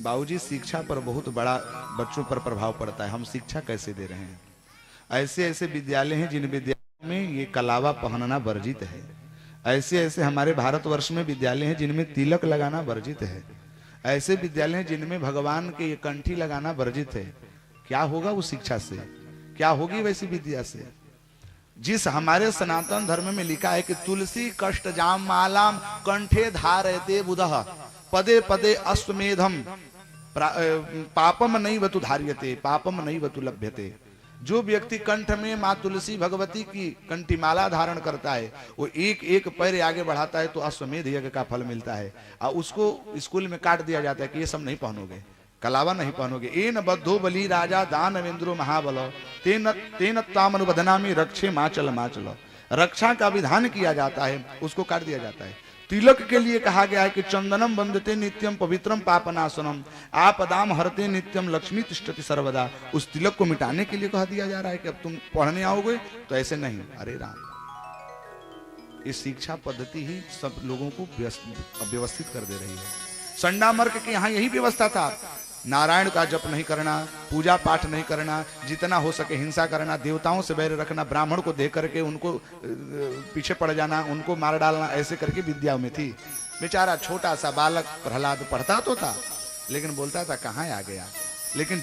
बाबूजी शिक्षा पर बहुत बड़ा बच्चों पर प्रभाव पड़ता है। हम शिक्षा कैसे दे रहे हैं? ऐसे ऐसे विद्यालय हैं जिन विद्यालयों में ये कलावा पहनना वर्जित है। ऐसे ऐसे हमारे भारतवर्ष में विद्यालय हैं जिनमें तिलक लगाना वर्जित है। ऐसे विद्यालय हैं जिनमें भगवान के ये कंठी लगाना वर्जित है। क्या होगा उस शिक्षा से? क्या होगी वैसी विद्या से? जिस हमारे सनातन धर्म में लिखा है कि तुलसी कष्ट जाम मालाम कंठे धारयते बुधः पदे पदे अश्वमेधम पापम नहीं वतु धार्यते पापम नहीं वतु लभ्यते। जो व्यक्ति कंठ में माँ तुलसी भगवती की कंठीमाला धारण करता है, वो एक एक पैर आगे बढ़ाता है तो अश्वमेध यज्ञ का फल मिलता है। और उसको स्कूल में काट दिया जाता है कि ये सब नहीं पहनोगे, कलावा नहीं पहनोगे। एन बद्धो बलि राजा दानवेंद्रो महाबलो तेन तामनुबधनामी रक्षे माचल माचल। रक्षा का विधान किया जाता है, उसको काट दिया जाता है। तिलक के लिए कहा गया है कि चंदनम वंदते नित्यम पवित्रम पापनाशनम आपदाम हरते नित्यम लक्ष्मी तिष्ठति सर्वदा। उस तिलक को मिटाने के लिए कहा दिया जा रहा है कि अब तुम पढ़ने आओगे तो ऐसे नहीं। अरे राम, इस शिक्षा पद्धति ही सब लोगों को व्यवस्थित कर दे रही है। संडा मर्क के यहाँ यही व्यवस्था था। नारायण का जप नहीं करना, पूजा पाठ नहीं करना, जितना हो सके हिंसा करना, देवताओं से बैर रखना, ब्राह्मण को देख करके उनको पीछे पड़ जाना, उनको मार डालना, ऐसे करके विद्या में थी। बेचारा छोटा सा बालक प्रहलाद पढ़ता तो था लेकिन बोलता था कहाँ आ गया। लेकिन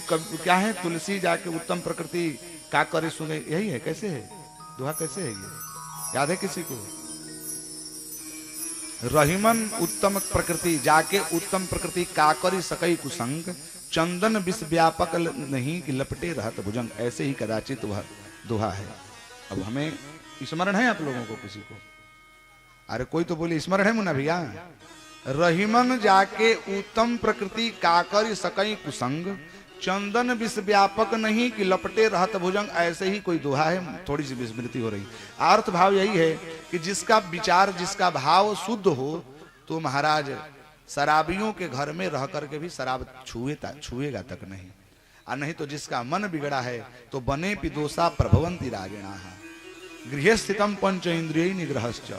क्या है, तुलसी जाके उत्तम प्रकृति का करे सुने, यही है। कैसे है दोहा, कैसे है ये याद है किसी को? रहीमन उत्तम प्रकृति जाके उत्तम प्रकृति काकरी सकई कुसंग चंदन विष व्यापक नहीं कि लपटे रहत भुजंग। ऐसे ही कदाचित वह दोहा है। अब हमें स्मरण है आप लोगों को किसी को? अरे कोई तो बोले स्मरण है मुन्ना भैया। रहीमन जाके उत्तम प्रकृति काकरी सकई कुसंग चंदन विष व्यापक नहीं कि लपटे रहत भुजंग। ऐसे ही कोई दोहा है, थोड़ी सी विस्मृति हो रही। अर्थ भाव यही है कि जिसका विचार, जिसका भाव शुद्ध हो तो महाराज शराबियों के घर में रह करके भी शराब छुएगा तक नहीं। और नहीं तो जिसका मन बिगड़ा है तो बने पिदोषा प्रभवंती रागिणा। गृह स्थितम पंच इंद्रिय निग्रहश्च,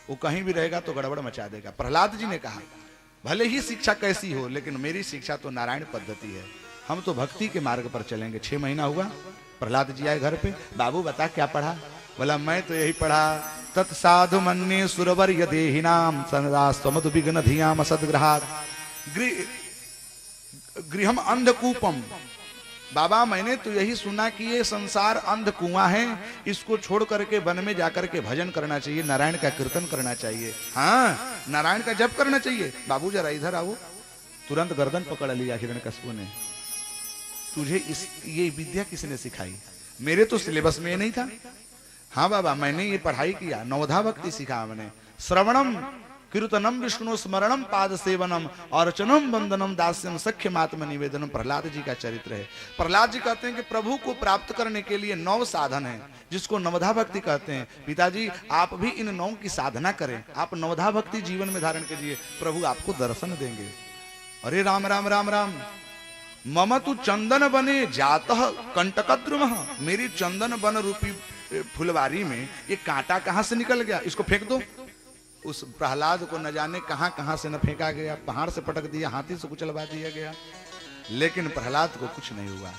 वो कहीं भी रहेगा तो गड़बड़ मचा देगा। प्रहलाद जी ने कहा भले ही शिक्षा कैसी हो लेकिन मेरी शिक्षा तो नारायण पद्धति है, हम तो भक्ति के मार्ग पर चलेंगे। 6 महीना हुआ, प्रहलाद जी आए घर पे। बाबू बता क्या पढ़ा? बोला मैं तो यही पढ़ा, तत्साधु मन्ये सुरवर यदेहिनाम सनदास्तमद विघ्न धियाम सदग्रहात् गृहम अंधकूपम। बाबा मैंने तो यही सुना कि ये संसार अंध कुआं है, इसको छोड़ करके वन में जाकर के भजन करना चाहिए, नारायण का कीर्तन करना चाहिए, हाँ नारायण का जप करना चाहिए। बाबू जरा इधर आओ। तुरंत गर्दन पकड़ लिया हिरण्यकश्यप ने। तुझे ये विद्या किसने सिखाई? मेरे तो सिलेबस में ये नहीं था। हाँ बाबा मैंने ये पढ़ाई किया, नवधा भक्ति सीखा मैंने। श्रवणम कीर्तनम विष्णु स्मरणम पाद सेवनम अर्चनम वंदनम दास्यम सख्यमात्म निवेदनम। प्रहलाद जी का चरित्र है। प्रहलाद जी कहते हैं कि प्रभु को प्राप्त करने के लिए 9 साधन है जिसको नवधा भक्ति कहते हैं। पिताजी आप भी इन 9 की साधना करें, आप नवधा भक्ति जीवन में धारण कीजिए, प्रभु आपको दर्शन देंगे। अरे राम राम राम राम। मम तु चंदन बने जातः कंटकद्रुमः। मेरी चंदन बन रूपी फुलवारी में ये कांटा कहां से निकल गया, इसको फेंक दो। उस प्रहलाद को न जाने कहां कहां से न फेंका गया, पहाड़ से पटक दिया, हाथी से कुचलवा दिया गया, लेकिन प्रहलाद को कुछ नहीं हुआ।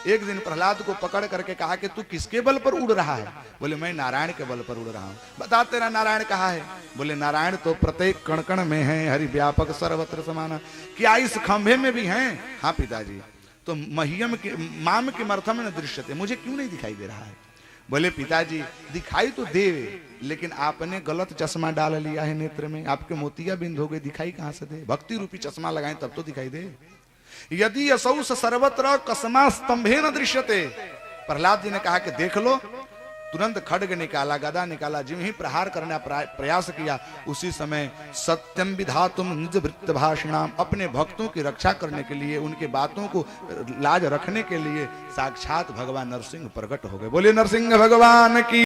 एक दिन प्रहलाद को पकड़ करके कहा कि तू किसके बल पर उड़ रहा है? बोले मैं नारायण के बल पर उड़ रहा हूं। बता तेरा नारायण कहाँ है? बोले नारायण तो प्रत्येक कण कण में है, हरि व्यापक सर्वत्र समान। क्या इस खंभे में भी हैं? हाँ पिताजी। तो मह्यम के माम के मर्थम न दृश्यते, मुझे क्यों नहीं दिखाई दे रहा है? बोले पिताजी दिखाई तो दे लेकिन आपने गलत चश्मा डाल लिया है नेत्र में, आपके मोतिया बिंद हो गए, दिखाई कहां से दे? भक्ति रूपी चश्मा लगाएं तब तो दिखाई दे। यदि असौ सर्वत्र कसमा स्तंभे न दृश्यते। प्रहलाद जी ने कहा कि देख लो। तुरंत खड्ग निकाला, गदा निकाला, जिम ही प्रहार करने प्रयास किया। उसी समय सत्यम विधातुम निज वृत्त भाषणाम, अपने भक्तों की रक्षा करने के लिए, उनके बातों को लाज रखने के लिए साक्षात भगवान नरसिंह प्रकट हो गए। बोले नरसिंह भगवान की।